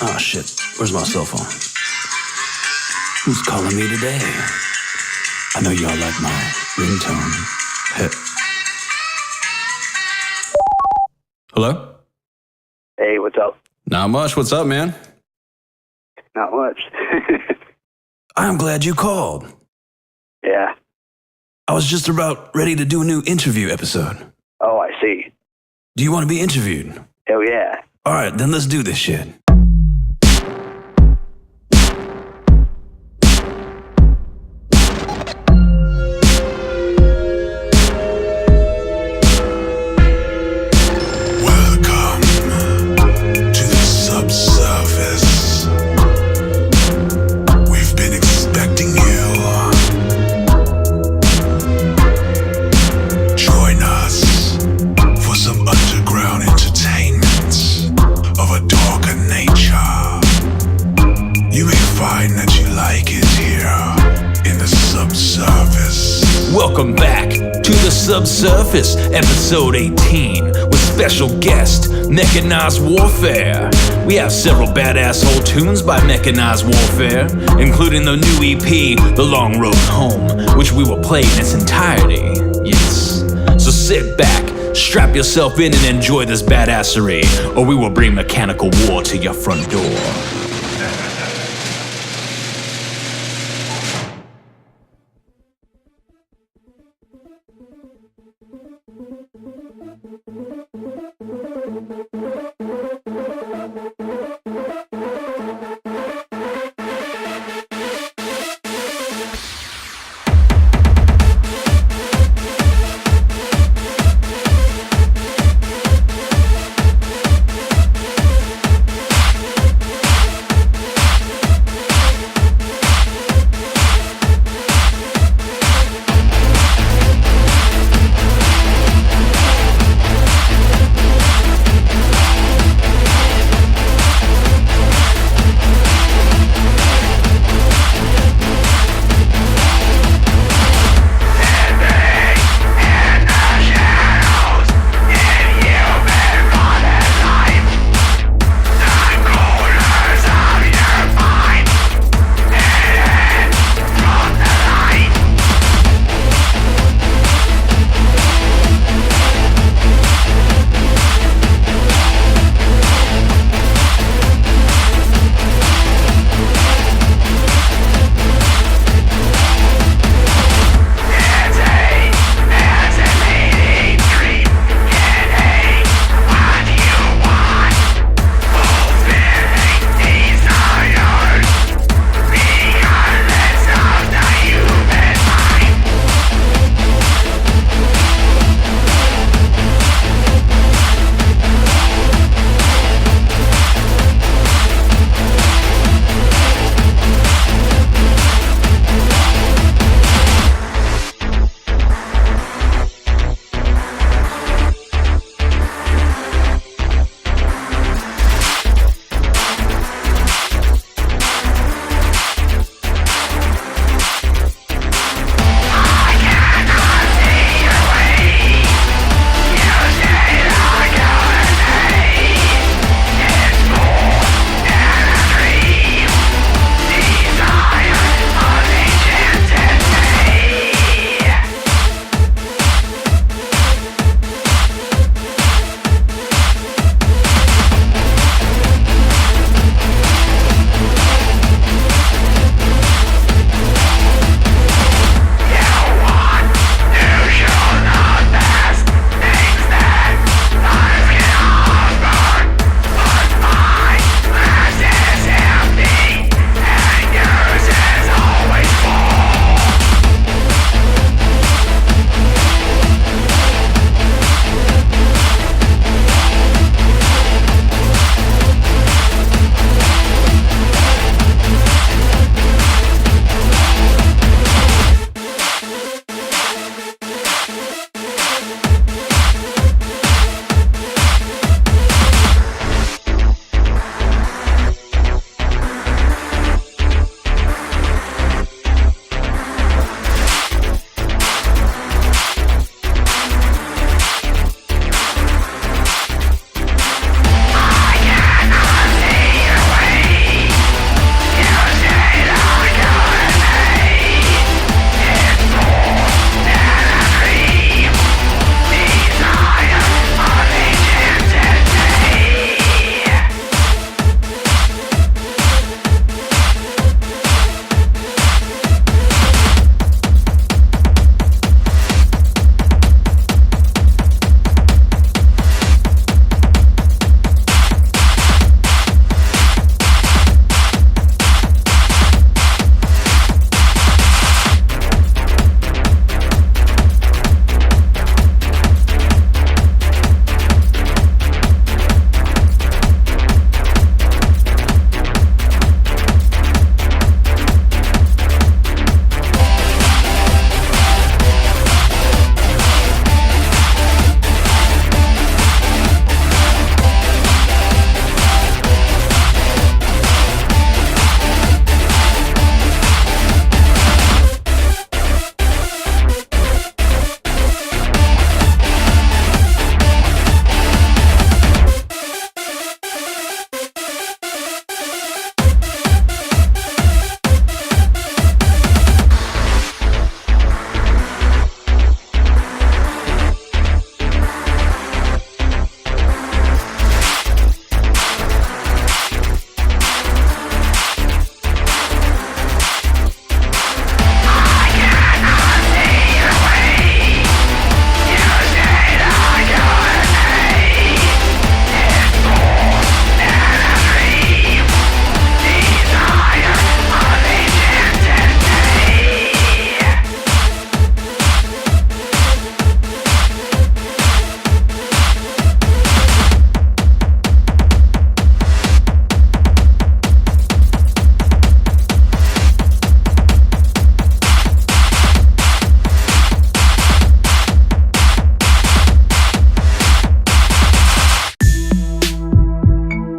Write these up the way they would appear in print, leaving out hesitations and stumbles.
Oh shit, where's my cell phone? Who's calling me today? I know y'all like my ringtone. Hello? Hey, what's up? Not much, what's up, man? Not much. I'm glad you called. Yeah. I was just about ready to do a new interview episode. Oh, I see. Do you want to be interviewed? Hell yeah. Alright, then let's do this shit. Welcome to the Subsurface. We've been expecting you. Join us for some underground entertainment of a darker nature. You may find that you like it here in the Subsurface. Welcome back to the Subsurface, episode 18, with special guest, Mechanized Warfare. We have several badass old tunes by Mechanized Warfare, including the new EP, The Long Road Home, which we will play in its entirety, yes. So sit back, strap yourself in and enjoy this badassery, or we will bring mechanical war to your front door.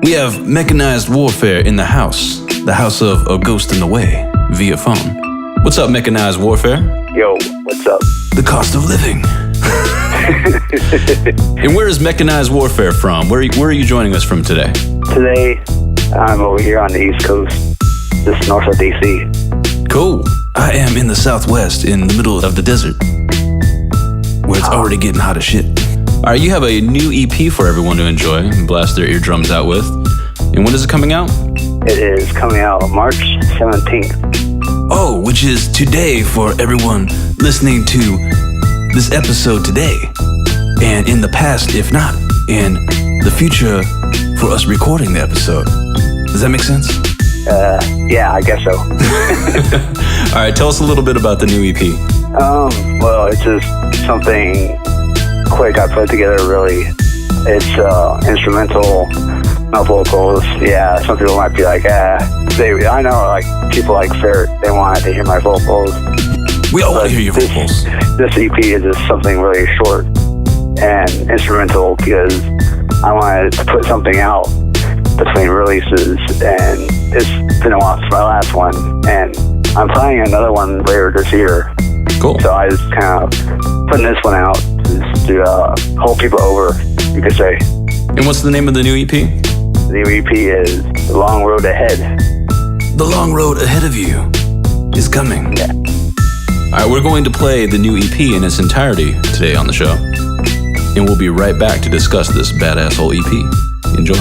We have Mechanized Warfare in the house of A Ghost in the Way, via phone. What's up, Mechanized Warfare? Yo, what's up? The cost of living. And where is Mechanized Warfare from? Where are you joining us from today? Today, I'm over here on the East Coast, just north of DC. Cool. I am in the Southwest, in the middle of the desert, where it's already getting hot as shit. All right, you have a new EP for everyone to enjoy and blast their eardrums out with. And when is it coming out? It is coming out on March 17th. Oh, which is today for everyone listening to this episode today. And in the past, if not, in the future for us recording the episode. Does that make sense? Yeah, I guess so. All right, tell us a little bit about the new EP. Well, it's just something quick I put together, really. It's instrumental, no vocals. Yeah, some people might be like, I know, like, people like Ferret, they want to hear my vocals. We all want to hear your vocals. This EP is just something really short and instrumental because I wanted to put something out between releases, and it's been a while since my last one, and I'm planning another one later this year. Cool. So I just kind of putting this one out just to hold people over, you could say. And what's the name of the new EP? The new EP is The Long Road Ahead. The long road ahead of you is coming. Yeah. All right, we're going to play the new EP in its entirety today on the show. And we'll be right back to discuss this badass whole EP. Enjoy.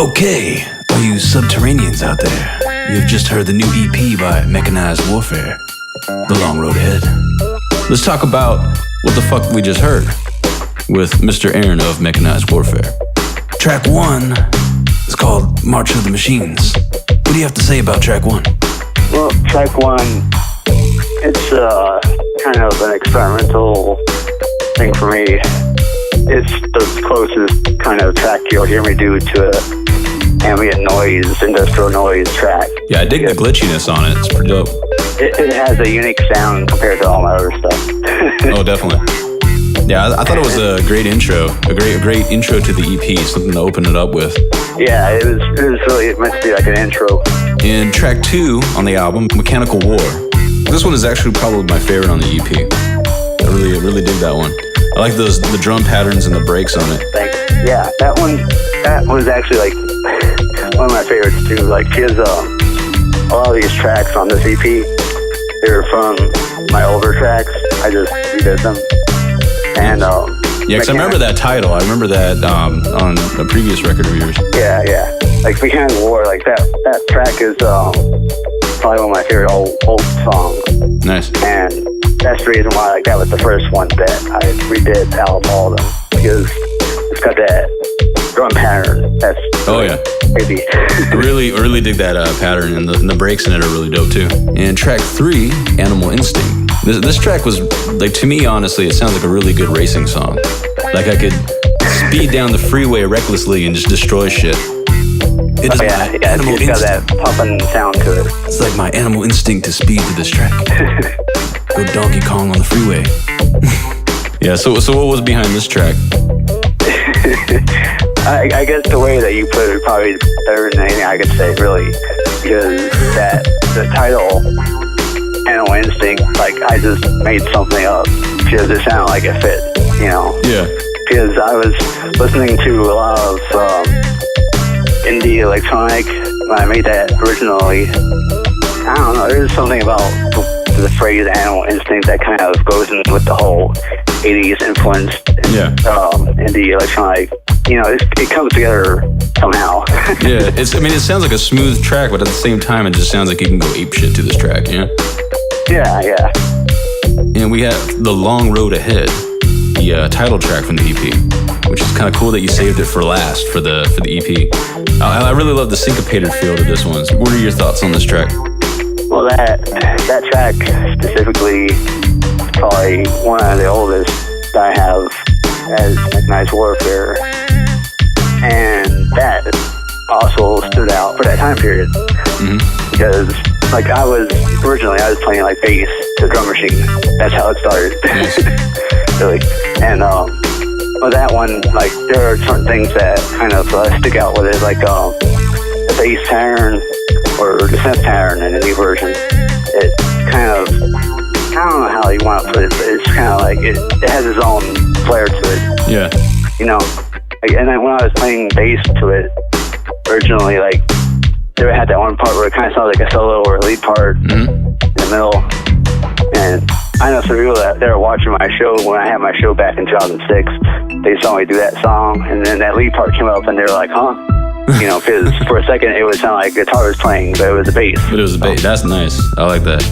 Okay, all you subterraneans out there, you've just heard the new EP by Mechanized Warfare, The Long Road Ahead. Let's talk about what the fuck we just heard with Mr. Aaron of Mechanized Warfare. Track 1 is called March of the Machines. What do you have to say about track 1? Well, track 1, it's kind of an experimental thing for me. It's the closest kind of track you'll hear me do to a ambient noise, industrial noise track. Yeah, I dig the glitchiness on it. It's pretty dope. It has a unique sound compared to all my other stuff. Oh, definitely. Yeah, I thought it was a great intro, a great intro to the EP, something to open it up with. Yeah, it was really meant to be like an intro. And track 2 on the album, Mechanical War. This one is actually probably my favorite on the EP. I really dig that one. I like the drum patterns and the breaks on it. Thanks. Yeah, that was actually like one of my favorites too. Like, because a lot of these tracks on this EP, they're from my older tracks. I just redid them. And yeah, because I remember that title. I remember that on a previous record of yours. Yeah. Like Mechanical War, like that track is probably one of my favorite old songs. Nice. And that's the reason why like that was the first one that I redid out of all of them, because it's got that drum pattern. That's crazy. I really dig that pattern, and the breaks in it are really dope too. And track 3, Animal Instinct. This track was, like, to me, honestly, it sounds like a really good racing song. Like I could speed down the freeway recklessly and just destroy shit. It is animal it's got that popping sound to it. It's like my animal instinct to speed to this track. Go Donkey Kong on the freeway. Yeah, so what was behind this track? I guess the way that you put it probably better than anything I could say, really. Because the title, Animal Instinct, like, I just made something up because it sounded like it fit, you know? Yeah. Because I was listening to a lot of indie electronic when I made that originally. I don't know, there's something about the phrase Animal Instinct that kind of goes in with the whole 80s influence indie electronic. You know, it comes together somehow. Yeah, it sounds like a smooth track, but at the same time, it just sounds like you can go ape shit to this track, you know? Yeah. And we have The Long Road Ahead, the title track from the EP, which is kind of cool that you saved it for last for the EP. I really love the syncopated feel to this one. What are your thoughts on this track? Well, that track specifically is probably one of the oldest that I have as Mechanized Warfare, and that also stood out for that time period. Because like I was playing like bass to drum machine. That's how it started. Nice. Really. And with that one, like, there are certain things that kind of stick out with it, like the bass pattern or the synth pattern in the new version. It kind of, I don't know how you want to put it, but it's kind of like it has its own flair to it. Yeah. You know, like, and then when I was playing bass to it originally, like, they had that one part where it kind of sounded like a solo or a lead part in the middle. And I know some people that they were watching my show when I had my show back in 2006. They saw me do that song, and then that lead part came up, and they were like, huh? You know, because for a second it would sound like guitar was playing, but it was a bass. But it was a bass. That's nice. I like that.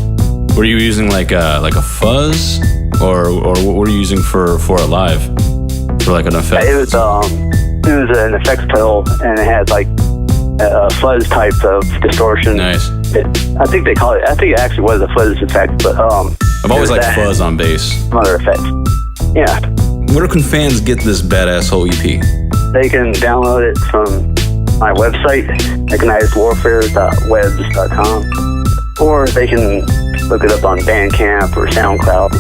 Were you using like a fuzz, or what were you using for it live? For like an effect? It was an effects pedal, and it had like a fuzz type of distortion. Nice. I think it actually was a fuzz effect, but I've always liked fuzz on bass. Some other effects. Yeah. Where can fans get this badass whole EP? They can download it from my website, mechanizedwarfare.webs.com, or they can look it up on Bandcamp or SoundCloud.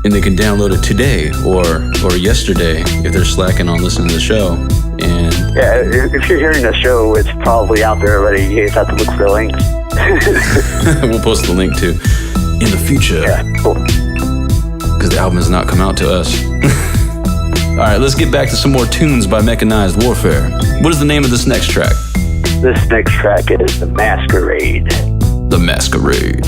And they can download it today or yesterday if they're slacking on listening to the show. And yeah, if you're hearing the show, it's probably out there already. You just have to look for the links. We'll post the link too in the future. Yeah, cool. Because the album has not come out to us. All right, let's get back to some more tunes by Mechanized Warfare. What is the name of this next track? This next track is The Masquerade. The Masquerade.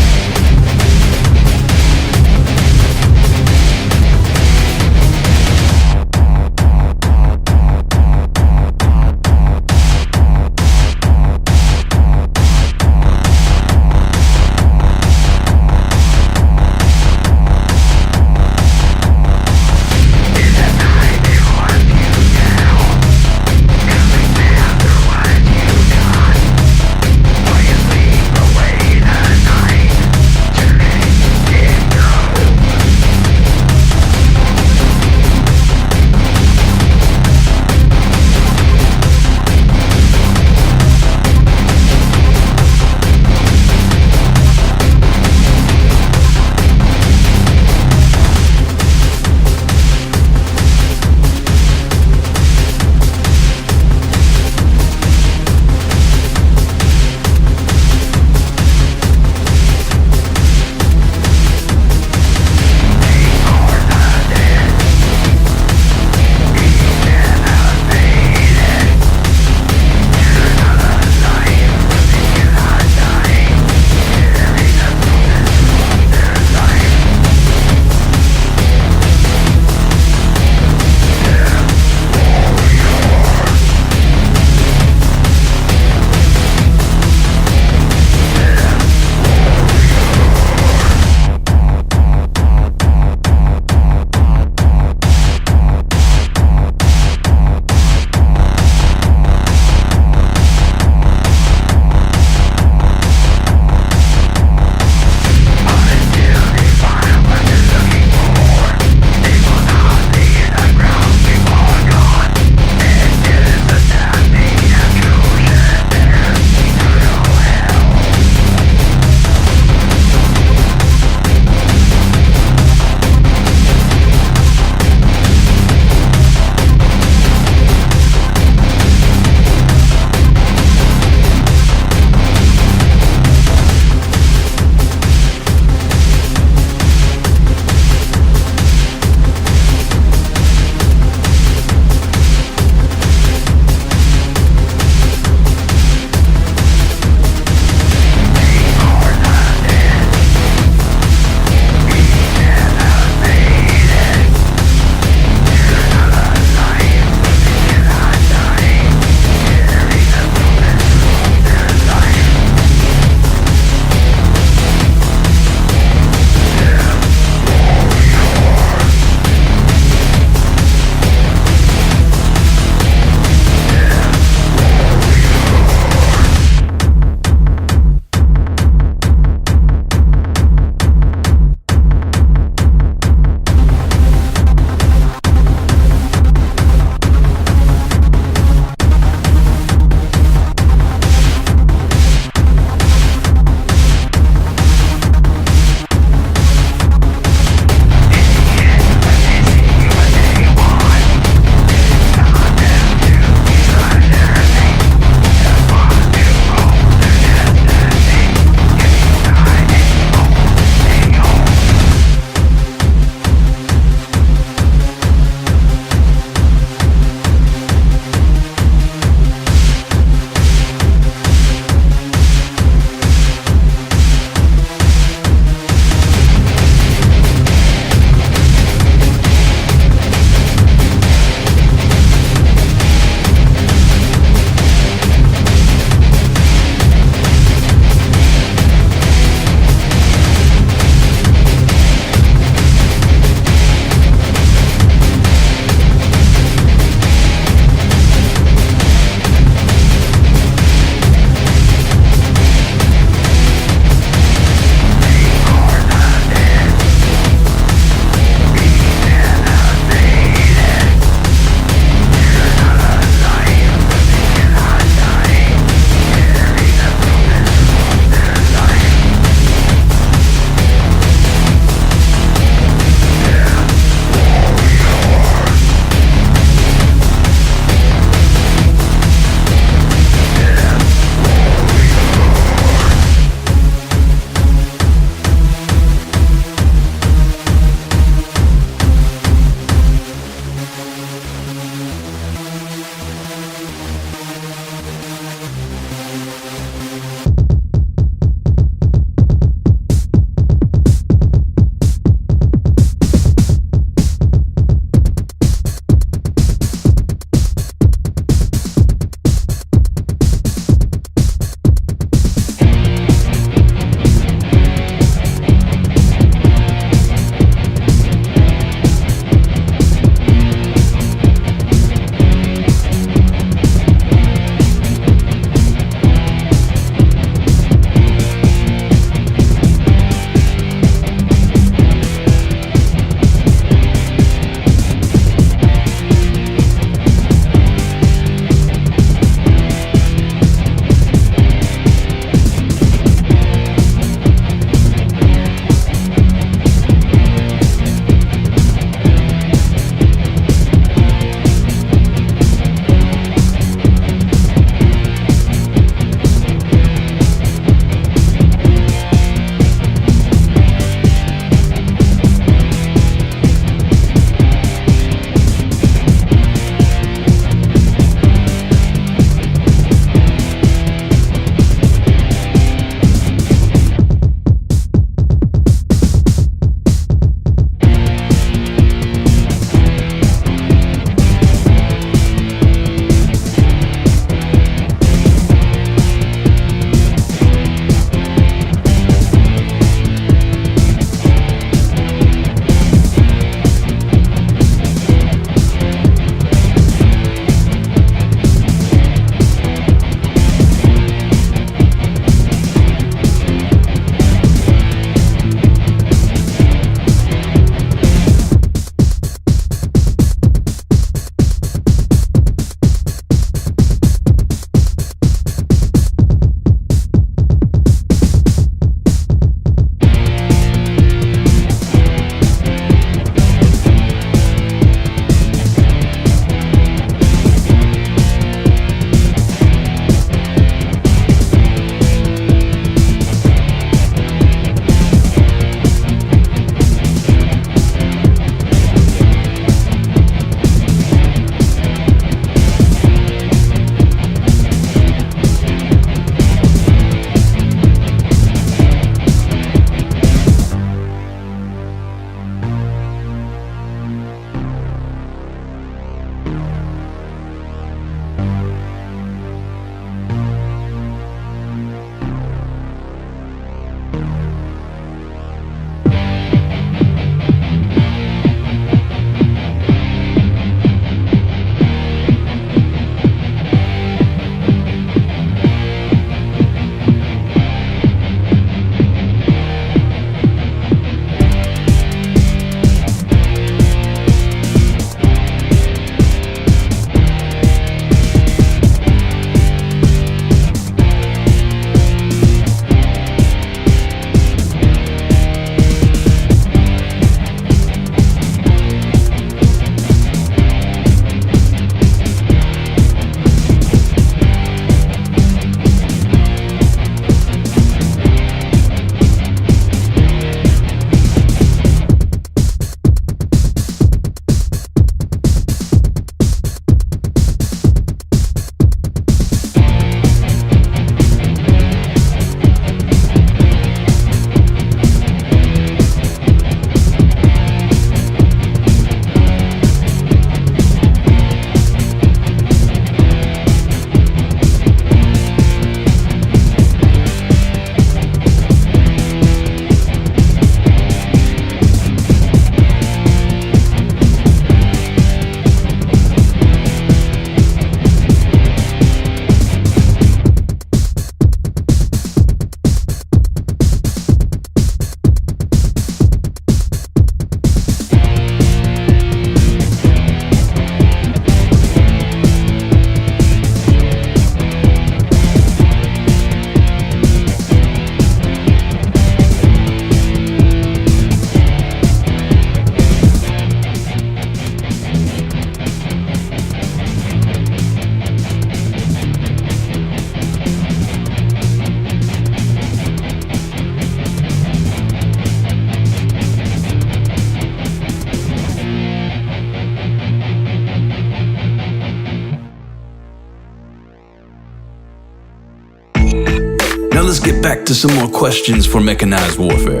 let's get back to some more questions for Mechanized Warfare.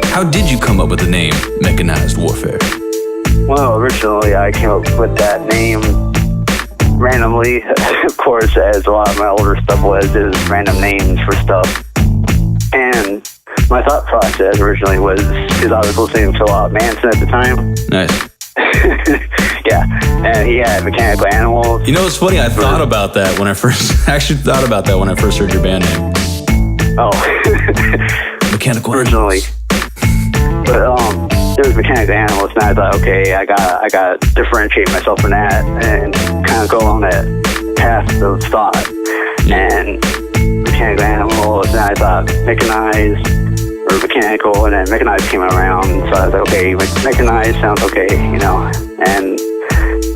How did you come up with the name Mechanized Warfare? Well, originally I came up with that name randomly, of course, as a lot of my older stuff was, just random names for stuff. And my thought process originally was, because I was listening to a lot of Manson at the time. Nice. Yeah, and he had Mechanical Animals. You know, it's funny, I thought about that when I first, actually thought about that when I first heard your band name. Oh. Mechanical originally. But there was Mechanical Animals, and I thought, okay, I got to differentiate myself from that and kind of go along that path of thought. And Mechanical Animals, and I thought Mechanized or Mechanical, and then Mechanized came around, so I was like, okay, Mechanized sounds okay, you know, and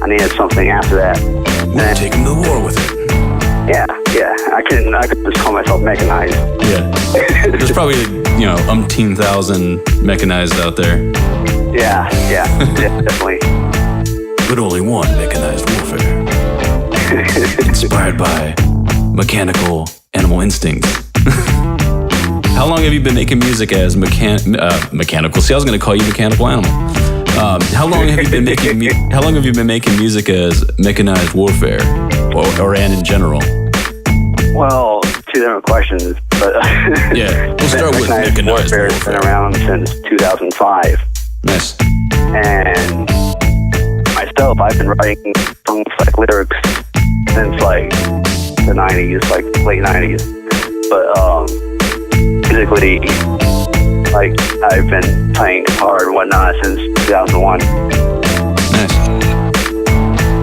I needed something after that. We'll take him to war with it. Yeah, I could just call myself Mechanized. Yeah. There's probably, you know, umpteen thousand Mechanized out there. Yeah, definitely. But only one Mechanized Warfare. Inspired by mechanical animal instincts. How long have you been making music as mechanical? See, I was going to call you Mechanical Animal. How long have you been making music as Mechanized Warfare, or and in general? Well, two different questions, but yeah, we'll start with Mechanized Warfare. It's been around since 2005. Nice. And myself, I've been writing songs like lyrics since like the 90s, like late 90s. But musically, like I've been playing guitar and whatnot since 2001. Nice.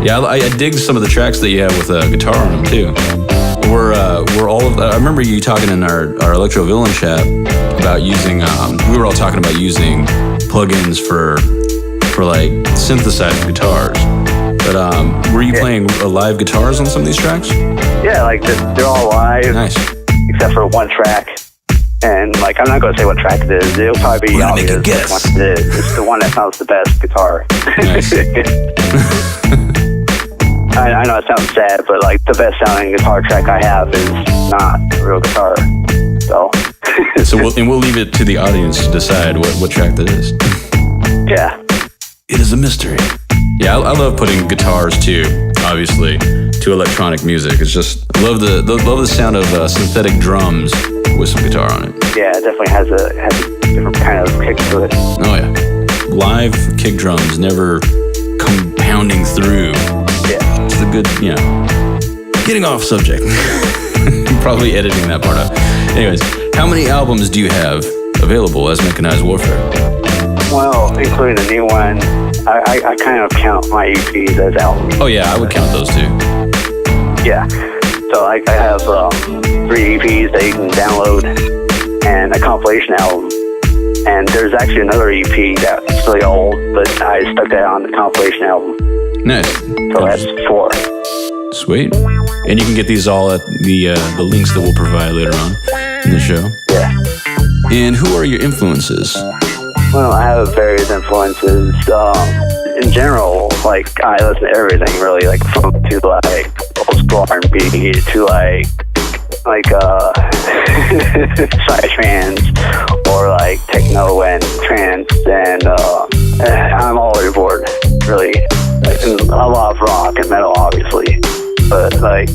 Yeah, I dig some of the tracks that you have with guitar on them too. We're all of. I remember you talking in our Electro Villain chat about using. We were all talking about using plugins for like synthesized guitars. But were you playing live guitars on some of these tracks? Yeah, like they're all live. Nice. Except for one track. And like, I'm not going to say what track it is. It'll probably be obvious which one it is. It's the one that sounds the best guitar. Nice. I know it sounds sad, but like the best sounding guitar track I have is not a real guitar. So we'll leave it to the audience to decide what track that is. Yeah. It is a mystery. Yeah, I love putting guitars too, obviously, to electronic music. It's just love the sound of synthetic drums with some guitar on it. Yeah, it definitely has a different kind of kick to it. Oh yeah, live kick drums never come pounding through. Yeah, it's a good, you know. Getting off subject. Probably editing that part out. Anyways, how many albums do you have available as Mechanized Warfare? Well, including the new one, I kind of count my EPs as albums. Oh yeah, I would count those too. Yeah. So I have 3 EPs that you can download and a compilation album. And there's actually another EP that's really old, but I stuck that on the compilation album. Nice. So that's 4. Sweet. And you can get these all at the links that we'll provide later on in the show. Yeah. And who are your influences? Well, I have various influences. In general, like, I listen to everything, really, like, from to, like, old school R&B to, like psytrance, or, like, techno and trance, and I'm all over the board, really. Like, and a lot of rock and metal, obviously. But, like,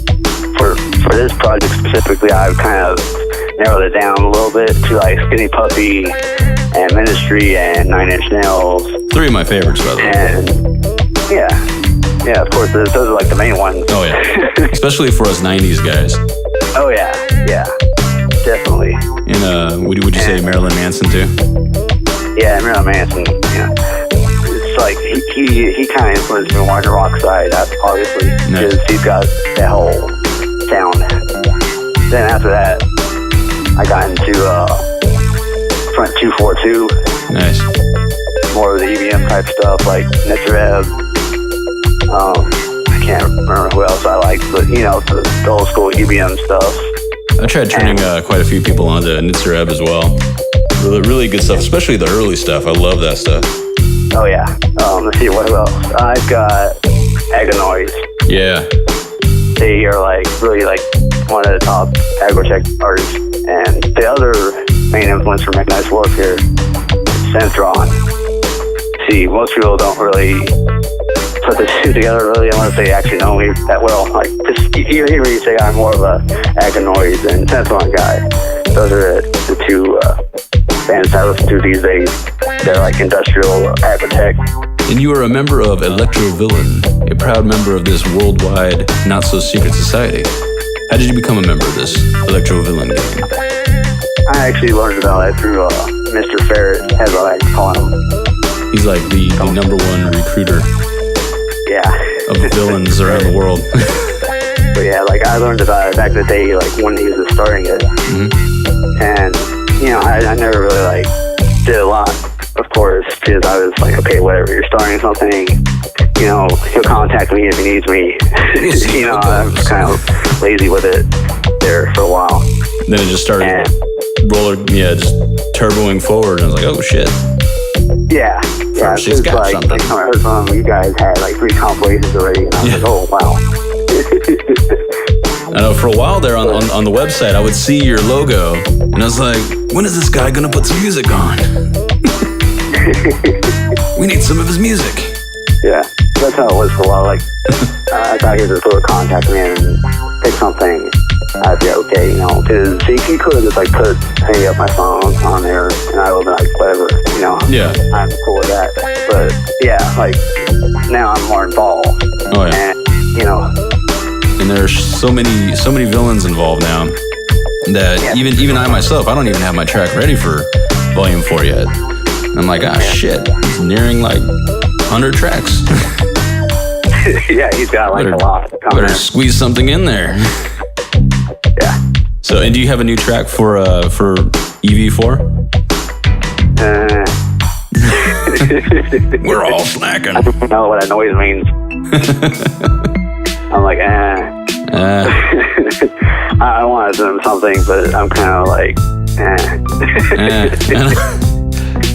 for this project specifically, I've kind of narrowed it down a little bit to, like, Skinny Puppy and Ministry and 9 Inch Nails. 3 of my favorites, by the way. And yeah, of course, those are like the main ones. Oh yeah, especially for us '90s guys. Oh yeah, definitely. And would you say Marilyn Manson too? Yeah, Marilyn Manson. Yeah, it's like he kind of influenced me more on the rock side, obviously, because he's got that whole sound. Then after that, I got into Front 242. Nice. More of the EBM type stuff, like Nitzareb. I can't remember who else I like, but you know, the old school EBM stuff. I tried turning quite a few people onto Nitzareb as well. Really good stuff, especially the early stuff. I love that stuff. Oh yeah. Let's see, what else? I've got Aganoids. Yeah. They are like really like one of the top agro-tech artists, And the other main influence for Mechanized Warfare is Synthron. See, most people don't really put the two together really unless they actually know me that well. Like, just, you hear me say I'm more of a Aganoid and Synthron guy. Those are the two bands I listen to these days. They're like industrial agritech. And you are a member of Electro Villain, a proud member of this worldwide not-so-secret society. How did you become a member of this Electro Villain gang? I actually learned about it through Mr. Ferret, as I like to call him. He's like the number one recruiter Yeah. of villains around the world. But yeah, like I learned about it back in the day, like when he was starting it. Mm-hmm. And, you know, I never really like did a lot, of course, because I was like, okay, whatever, you're starting something, you know, he'll contact me if he needs me. You know, I was kind of lazy with it there for a while. Then it just started just turboing forward, and I was like, oh shit. Yeah, She's got like, something. I heard from you guys had like 3 compilations already, and I was like, oh wow. I know for a while there on the website, I would see your logo, and I was like, when is this guy gonna put some music on? We need some of his music. Yeah, that's how it was for a while. Like, I thought he would sort of contact me and pick something. I'd be okay, you know, because he could have just like put any of my songs on there, and I would be like, whatever, you know. Yeah. I'm cool with that. But yeah, like now I'm more involved. Oh yeah. And you know. And there's so many villains involved now that even I myself, I don't even have my track ready for Volume 4 yet. I'm like, shit, it's nearing like 100 tracks. Yeah, he's got like a lot. Better squeeze something in there. Yeah. So, and do you have a new track for EV4? We're all slacking. I don't know what that noise means. I'm like, I want to do something, but I'm kind of like,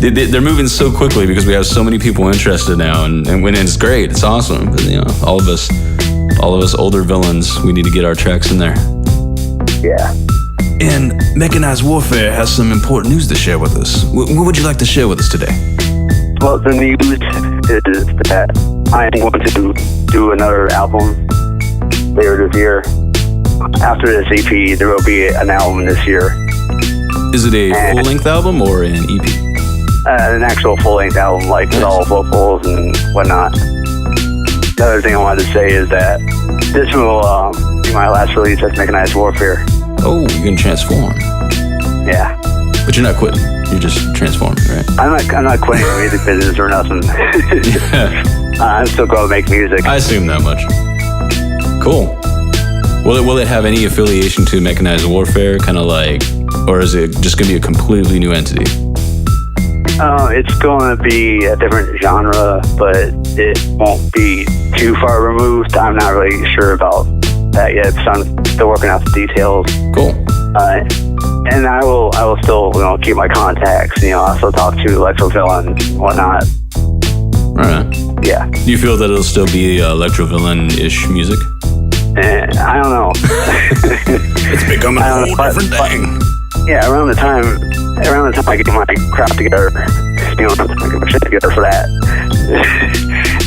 They're moving so quickly because we have so many people interested now, and when it's great, it's awesome. But, you know, all of us older villains, we need to get our tracks in there. Yeah. And Mechanized Warfare has some important news to share with us. What would you like to share with us today? Well, the news is that I am going to do another album later this year. After this EP, there will be an album this year. Is it a full-length album or an EP? An actual full-length album, like with all vocals and whatnot. The other thing I wanted to say is that this will be my last release as Mechanized Warfare. Oh, you're gonna transform. Yeah. But you're not quitting. You're just transforming, right? I'm not quitting the music business or nothing. I'm still going to make music. I assume that much. Cool. Will it have any affiliation to Mechanized Warfare, kind of like, or is it just gonna be a completely new entity? It's going to be a different genre, but it won't be too far removed. I'm not really sure about that yet, so I'm still working out the details. Cool. And I will still, you know, keep my contacts. You know, I'll still talk to Electro Villain and whatnot. Right. Yeah. Do you feel that it'll still be Electro Villain-ish music? I don't know. It's becoming a whole different thing. Yeah, around the time I get my crap together, you know, get my shit together for that,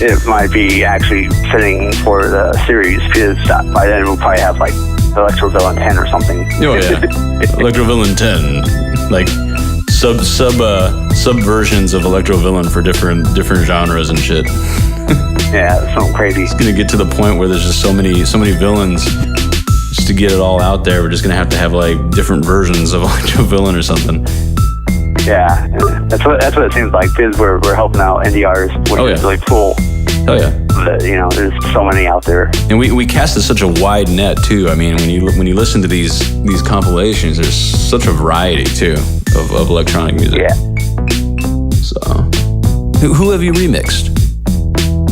it might be actually fitting for the series, because by then we'll probably have like Electro Villain 10 or something. Oh yeah, Electro Villain 10, like sub versions of Electro Villain for different genres and shit. Yeah, something crazy. It's gonna get to the point where there's just so many villains. Just to get it all out there, we're just gonna have to have like different versions of Electro Villain or something. Yeah, that's what it seems like, because we're helping out NDRs, which is really cool. Oh yeah. But, you know, there's so many out there. And we casted such a wide net too. I mean, when you listen to these compilations, there's such a variety too of electronic music. Yeah. So, who have you remixed?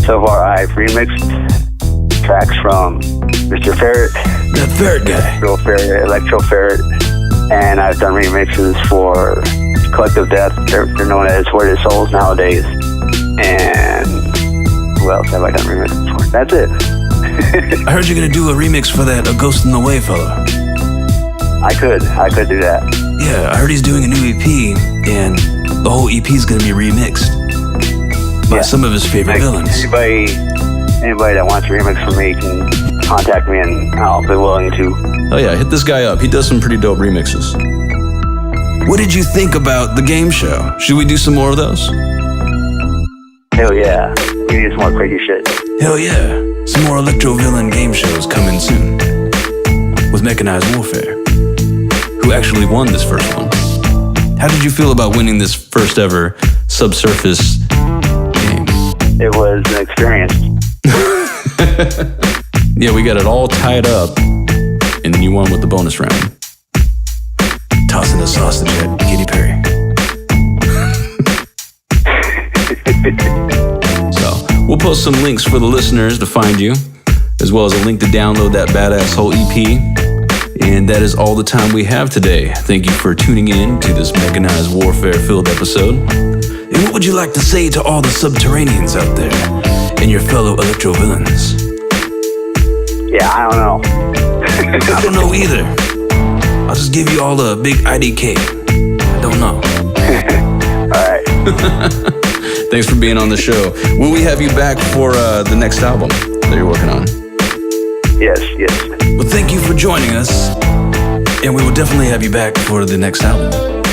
So far, I've remixed tracks from Mr. Ferret, that Ferret guy, Electro Ferret, and I've done remixes for Collective Death. They're known as Where the Souls nowadays. And who else have I done remixes for? That's it. I heard you're gonna do a remix for that A Ghost in the Way fella. I could do that. Yeah, I heard he's doing a new EP, and the whole EP is going to be remixed by some of his favorite villains. Anybody that wants a remix from me can contact me, and I'll be willing to. Oh yeah, hit this guy up. He does some pretty dope remixes. What did you think about the game show? Should we do some more of those? Hell yeah. We need some more crazy shit. Hell yeah. Some more electro villain game shows coming soon. With Mechanized Warfare, who actually won this first one. How did you feel about winning this first ever Subsurface game? It was an experience. Yeah, we got it all tied up, and then you won with the bonus round. Tossing the sausage at Katy Perry. So, we'll post some links for the listeners to find you, as well as a link to download that badass whole EP. And that is all the time we have today. Thank you for tuning in to this Mechanized Warfare-filled episode. And what would you like to say to all the subterraneans out there and your fellow electro villains? Yeah, I don't know. I don't know either. I'll just give you all a big IDK. I don't know. All right. Thanks for being on the show. Will we have you back for the next album that you're working on? Yes. Well, thank you for joining us, and we will definitely have you back for the next album.